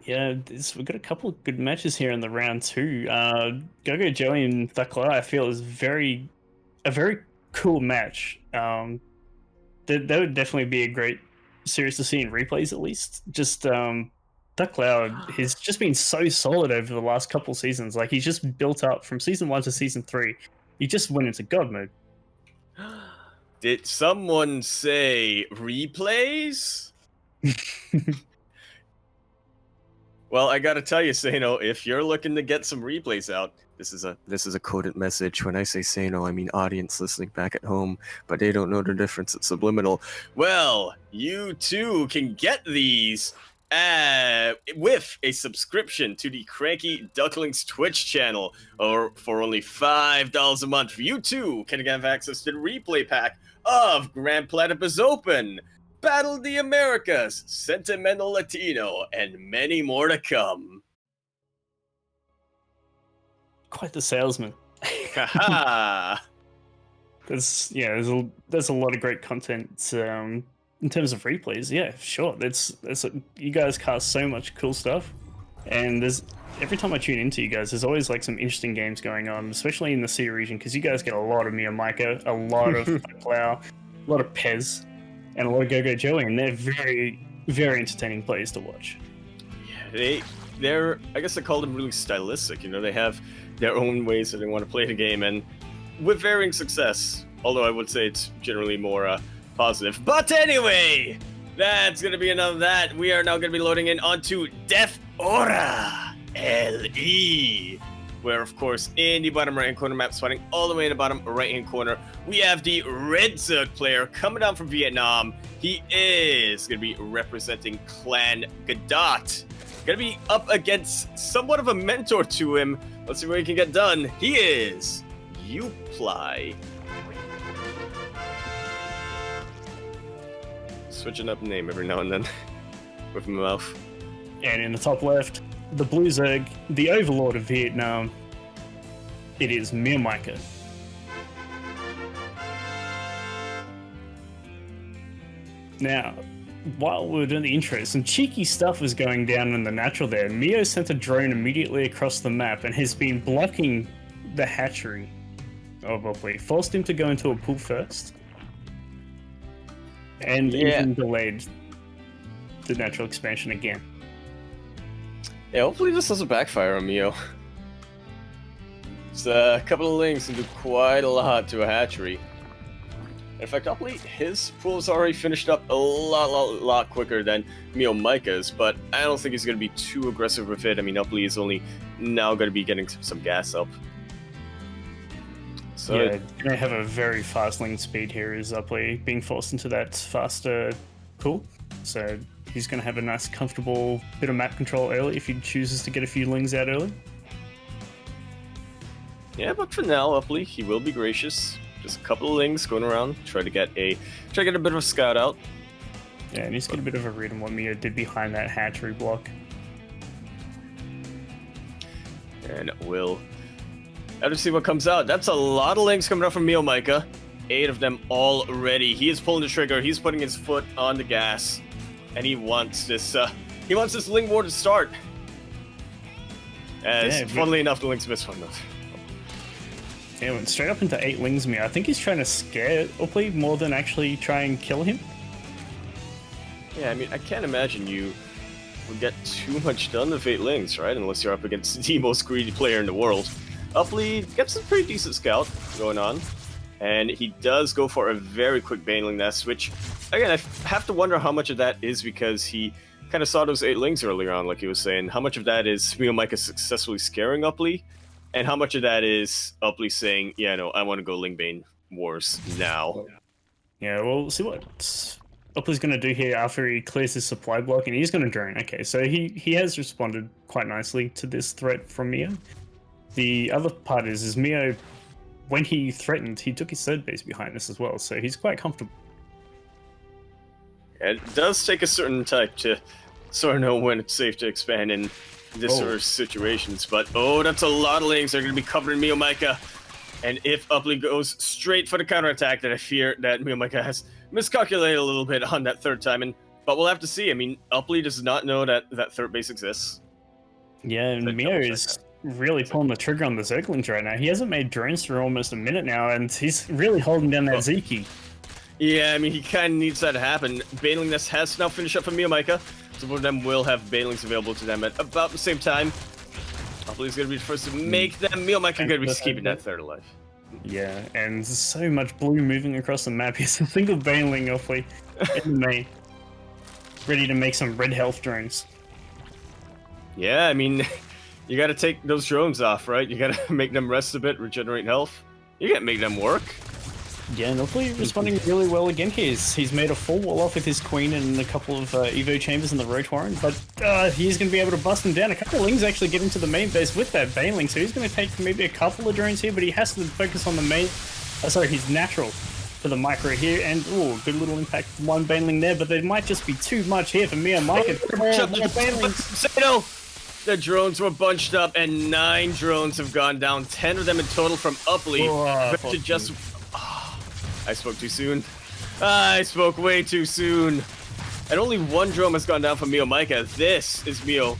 Yeah, we've got a couple of good matches here in the round two. Gogo Joey and Thakla, I feel is a very cool match. That would definitely be a great series to see in replays at least. Just Duck Cloud has just been so solid over the last couple seasons. Like he's just built up from season 1 to season 3. He just went into god mode. Did someone say replays? Well, I gotta tell you, Sano, if you're looking to get some replays out, this is a coded message. When I say Sano, I mean audience listening back at home, but they don't know the difference. It's subliminal. Well, you too can get these with a subscription to the Cranky Ducklings Twitch channel, or for only $5 a month. You too can have access to the replay pack of Grand Platypus Open, Battle of the Americas, Sentimental Latino, and many more to come. Quite the salesman. Haha. There's a lot of great content in terms of replays. Yeah, sure. You guys cast so much cool stuff, and every time I tune into you guys, there's always like some interesting games going on, especially in the SEA region, because you guys get a lot of MeomaikA, a lot of Uply, a lot of Pez, and a lot of Gogo Joey, and they're very, very entertaining players to watch. Yeah, they're I guess I call them really stylistic. You know, they have their own ways that they want to play the game, and with varying success. Although I would say it's generally more positive. But anyway, that's gonna be enough of that. We are now gonna be loading in onto Def Aura LE, where of course in the bottom right hand corner map, spawning all the way in the bottom right hand corner, we have the Red Zerg player coming down from Vietnam. He is gonna be representing Clan Gadot. Gonna be up against somewhat of a mentor to him. Let's see what he can get done. He is Uply. Switching up name every now and then with my mouth. And in the top left, the Blue Zerg, the overlord of Vietnam, it is MeomaikA. Now, while we were doing the intro, some cheeky stuff was going down in the natural there. Mio sent a drone immediately across the map and has been blocking the hatchery of Uply. Forced him to go into a pool first. And even delayed the natural expansion again. Yeah, hopefully this doesn't backfire on Mio. It's a couple of links and do quite a lot to a hatchery. In fact, Uply, his pool is already finished up a lot quicker than MeomaikA's, but I don't think he's going to be too aggressive with it. I mean, Uply is only now going to be getting some gas up. So yeah, going to have a very fast link speed here is Uply being forced into that faster pool. So he's going to have a nice, comfortable bit of map control early if he chooses to get a few lings out early. Yeah, but for now, Uply, he will be gracious. Just a couple of lings going around, try to get a bit of a scout out. Yeah, and he's got a bit of a read on what Mio did behind that hatchery block. And we'll have to see what comes out. That's a lot of links coming out from MeomaikA. 8 of them already. He is pulling the trigger. He's putting his foot on the gas, and he wants this ling war to start. As funnily enough, the links missed one though. Yeah, went straight up into 8 lings Mio. I think he's trying to scare Uply more than actually try and kill him. Yeah, I mean, I can't imagine you would get too much done with 8 lings, right? Unless you're up against the most greedy player in the world. Uply gets a pretty decent scout going on, and he does go for a very quick baneling nest, which, again, I have to wonder how much of that is because he kind of saw those 8 lings earlier on, like he was saying. How much of that is MeomaikA successfully scaring Uply, and how much of that is Uply saying, yeah, no, I want to go Lingbane Wars now. Yeah, well, we'll see what Uply's going to do here after he clears his supply block, and he's going to drone. Okay, so he has responded quite nicely to this threat from Mio. The other part is Mio, when he threatened, he took his third base behind this as well, so he's quite comfortable. It does take a certain type to sort of know when it's safe to expand in this sort of situations, but that's a lot of lings. They're going to be covering MeomaikA, and if Uply goes straight for the counterattack, that I fear that MeomaikA has miscalculated a little bit on that third time, and But we'll have to see. I mean, Uply does not know that third base exists. Yeah, and Mio is really pulling the trigger on the Zerglings right now. He hasn't made drones for almost a minute now, and he's really holding down that Z key. Yeah, I mean, he kind of needs that to happen. Baneling Nest has now finished up for MeomaikA, so both of them will have Banelings available to them at about the same time. Uply's going to be the first to make them. MeomaikA going to be keeping that third alive. Yeah, and so much blue moving across the map. He's a single Baneling Uply in the main, ready to make some red health drones. Yeah, I mean, you got to take those drones off, right? You got to make them rest a bit, regenerate health. You got to make them work. Yeah, and Uply responding really well again here. He's made a full wall off with his queen and a couple of Evo chambers in the Rotoran, but he's going to be able to bust them down. A couple of Lings actually get into the main base with that Baneling, so he's going to take maybe a couple of drones here, but he has to focus on the main. Sorry, he's natural for the micro here, and good little impact from one Baneling there, but there might just be too much here for MeomaikA. More Banelings. Sano! The drones were bunched up, and 9 drones have gone down. 10 of them in total from Uply. I spoke too soon. I spoke way too soon. And only 1 drone has gone down from MeomaikA. This is Meo.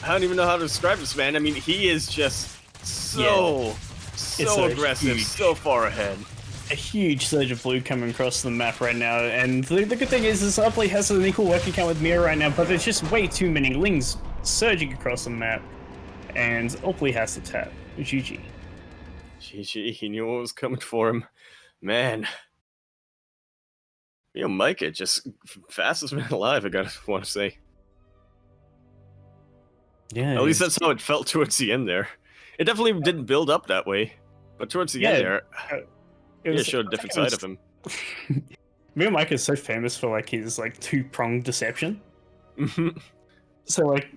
I don't even know how to describe this man. I mean, he is just so aggressive, so far ahead. A huge surge of blue coming across the map right now, and the good thing is Uply has an equal working count with Meo right now, but there's just way too many Lings surging across the map, and Uply has to tap. GG. GG, he knew what was coming for him. Man. MeomaikA just fastest man alive, I want to say. Yeah. At least that's how it felt towards the end there. It definitely didn't build up that way, but towards the end there, it showed a different side of him. MeomaikA is so famous for like his like 2-pronged deception. So like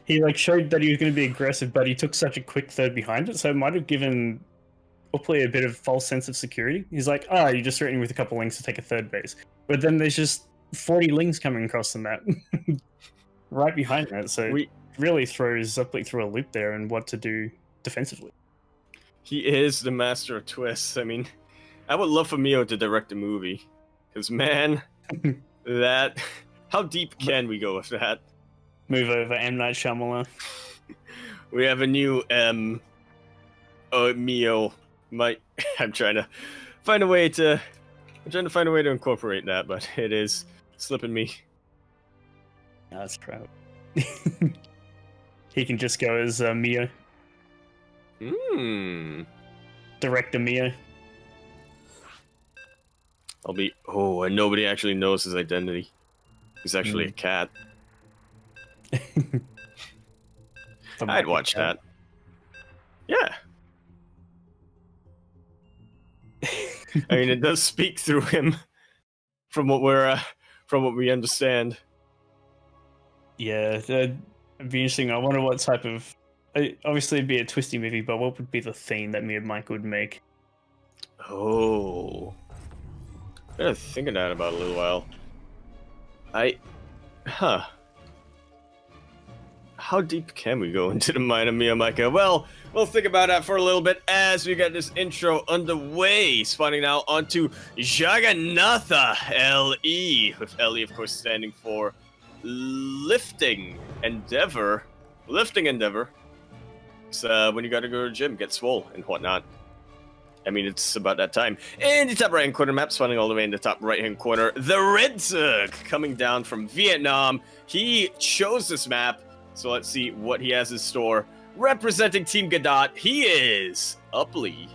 he like showed that he was going to be aggressive, but he took such a quick third behind it, so it might have given Uply a bit of false sense of security. He's like, you're just threatening with a couple Lings to take a third base, but then there's just 40 Lings coming across the map right behind that, so it really throws Uply through a loop there and what to do defensively. He is the master of twists. I mean, I would love for Meo to direct a movie, because man, that how deep can we go with that? Move over, M. Night Shyamalan. We have a new Meo. I'm trying to find a way to incorporate that, but it is slipping me. No, that's crap. He can just go as Meo. Director Meo. And nobody actually knows his identity. He's actually a cat. I'd watch that. Yeah. I mean, it does speak through him, from what we understand. Yeah, it'd be interesting. I wonder what type of. Obviously, it'd be a twisty movie, but what would be the theme that MeomaikA would make? Oh, I've been thinking that about a little while. How deep can we go into the mind of MeomaikA? Well, we'll think about that for a little bit as we get this intro underway. Spawning now onto Jagannatha LE, with LE, of course, standing for Lifting Endeavor. Lifting Endeavor. It's when you gotta go to the gym, get swole, and whatnot. I mean, it's about that time. In the top right-hand corner map, spawning all the way in the top right-hand corner, the Red Zerg, coming down from Vietnam. He chose this map, so let's see what he has in store. Representing Team Godot, he is Uply.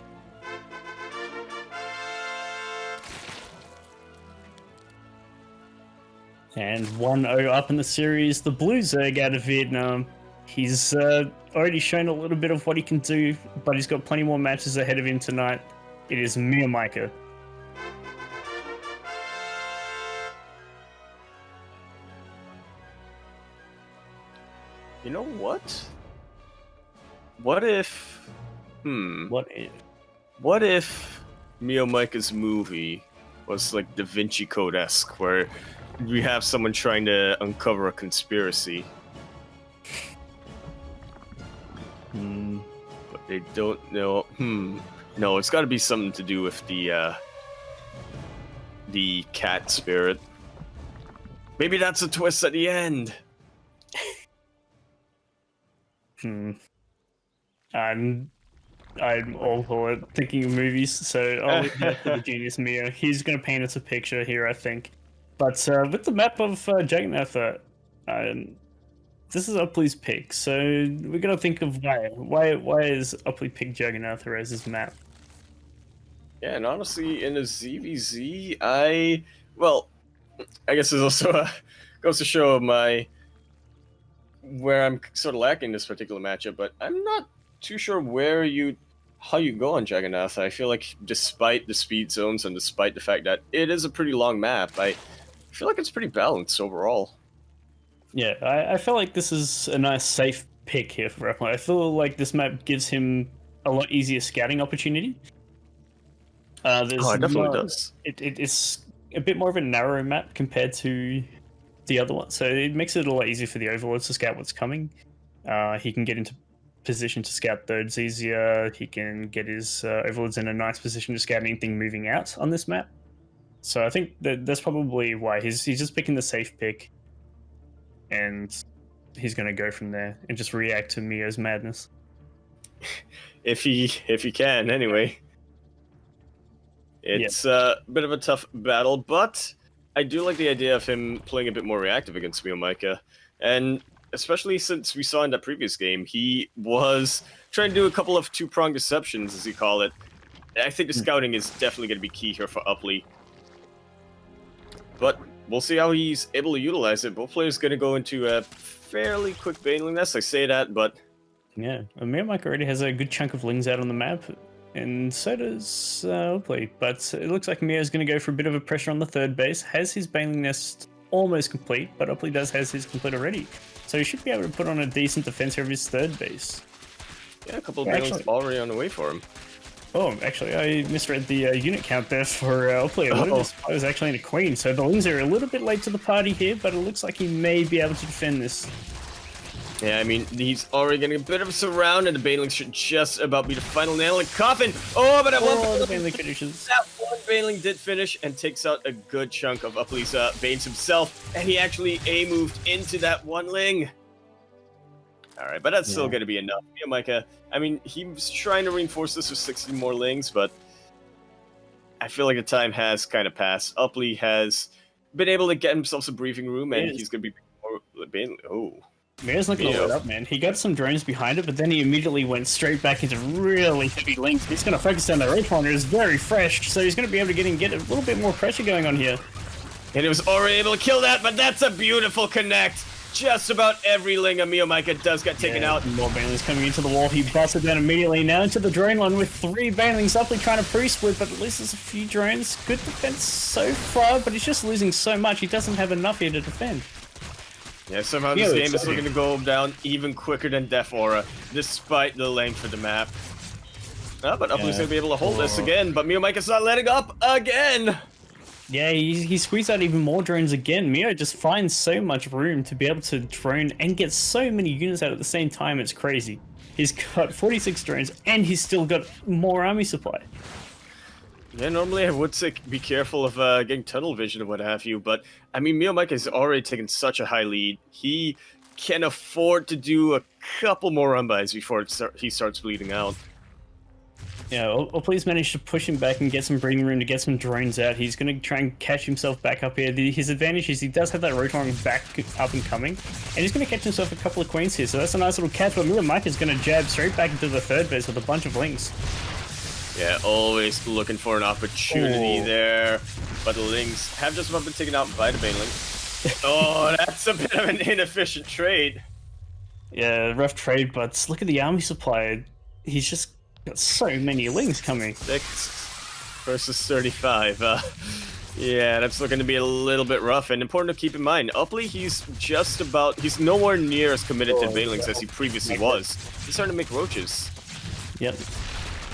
And 1-0 up in the series, the Blue Zerg out of Vietnam. He's already shown a little bit of what he can do, but he's got plenty more matches ahead of him tonight. It is MeomaikA. You know what? What if... What if? What if MeomaikA's movie was like Da Vinci Code-esque, where we have someone trying to uncover a conspiracy? But they don't know. No, it's got to be something to do with the cat spirit. Maybe that's a twist at the end. I'm all for it. Thinking of movies, so I'll leave that to the genius Mio. He's going to paint us a picture here, I think. But with the map of Jagannath, this is Uply's pick, so we're going to think of why. Why is Uply picked Jagannath as his map? Yeah, and honestly, in the ZvZ, I guess there's also goes to show where I'm sort of lacking this particular matchup, but I'm not too sure how you go on Jagannath. I feel like despite the speed zones and despite the fact that it is a pretty long map, I feel like it's pretty balanced overall. Yeah, I feel like this is a nice safe pick here for Uply. I feel like this map gives him a lot easier scouting opportunity. It definitely does. It's a bit more of a narrow map compared to the other one, so it makes it a lot easier for the overlords to scout what's coming. He can get into position to scout thirds easier. He can get his overlords in a nice position to scout anything moving out on this map. So I think that's probably why he's just picking the safe pick, and he's going to go from there and just react to Mio's madness. If he can, anyway. It's a bit of a tough battle, but I do like the idea of him playing a bit more reactive against MeomaikA, and especially since we saw in that previous game, he was trying to do a couple of two-pronged deceptions, as you call it. I think the scouting is definitely going to be key here for Uply. But we'll see how he's able to utilize it. Both players going to go into a fairly quick baneling nest, I say that, but... Yeah, MeomaikA already has a good chunk of lings out on the map, and so does Uply. But it looks like Mio's going to go for a bit of a pressure on the third base, has his baneling nest almost complete, but Uply does has his complete already. So he should be able to put on a decent defense of his third base. Yeah, a couple of banelings already on the way for him. Oh, actually, I misread the unit count there for Uply. I was actually in a queen, so the lings are a little bit late to the party here, but it looks like he may be able to defend this. Yeah, I mean, he's already getting a bit of a surround, and the banelings should just about be the final nail in the coffin. Oh, but at one point, the baneling finishes. That one baneling did finish and takes out a good chunk of Uply's banes himself, and he actually A-moved into that one ling. All right, but that's still going to be enough. MeomaikA, I mean, he's trying to reinforce this with 60 more lings, but I feel like the time has kind of passed. Uply has been able to get himself some breathing room, and he's going to be more baneling. Oh. Mio's not going to let up, man. He got some drones behind it, but then he immediately went straight back into really heavy lings. He's going to focus down the road corner. It's very fresh, so he's going to be able to get a little bit more pressure going on here. And it was already able to kill that, but that's a beautiful connect. Just about every ling of MeomaikA does get taken out. More banelings coming into the wall. He busts it down immediately. Now into the drone line with 3 banelings. Uply trying to pre-split, but at least there's a few drones. Good defense so far, but he's just losing so much. He doesn't have enough here to defend. Yeah, somehow this game is looking to go down even quicker than Death Aura, despite the length of the map. But Uply's going to be able to hold this again, but MeomaikA's not letting up again! Yeah, he squeezed out even more drones again. Mio just finds so much room to be able to drone and get so many units out at the same time, it's crazy. He's got 46 drones, and he's still got more army supply. Yeah, normally I would say be careful of getting tunnel vision or what have you, but I mean, MeomaikA has already taken such a high lead. He can afford to do a couple more run-bys before he starts bleeding out. Yeah, Uply's managed to push him back and get some breathing room to get some drones out. He's going to try and catch himself back up here. His advantage is he does have that rotoring back up and coming, and he's going to catch himself a couple of queens here, so that's a nice little catch, but MeomaikA's going to jab straight back into the third base with a bunch of lings. Yeah, always looking for an opportunity there, but the lings have just about been taken out by the baneling. Oh, that's a bit of an inefficient trade. Yeah, rough trade, but look at the army supply. He's just got so many lings coming. 6 versus 35. Yeah, that's looking to be a little bit rough, and important to keep in mind, Uply, he's nowhere near as committed to banelings as he previously was. He's starting to make roaches. Yep.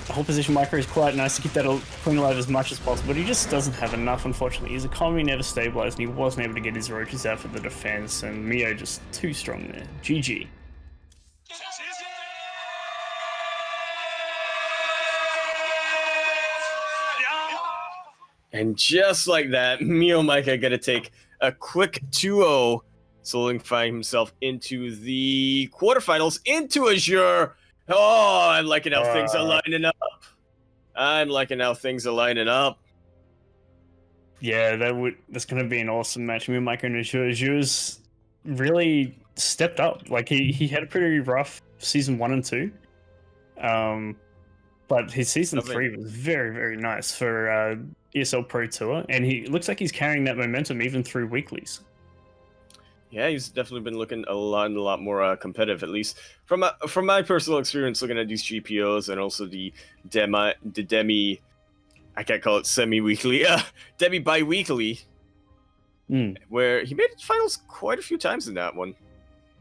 The whole position micro is quite nice to keep that queen alive as much as possible, but he just doesn't have enough, unfortunately. His economy never stabilized, and he wasn't able to get his roaches out for the defense, and Mio just too strong there. GG. And just like that, MeomaikA gonna take a quick 2-0, solidifying himself into the quarterfinals, into Azure. Oh, I'm liking how things are lining up. I'm liking how things are lining up. Yeah, that's going to be an awesome match. MeomaikA and Azure. Azure's really stepped up. Like he had a pretty rough season 1 and 2. But his season 3 was very, very nice for ESL Pro Tour, and he looks like he's carrying that momentum even through weeklies. Yeah, he's definitely been looking a lot more competitive, at least from my personal experience looking at these GPOs and also the demi, I can't call it semi-weekly, demi bi-weekly, where he made it to finals quite a few times in that one.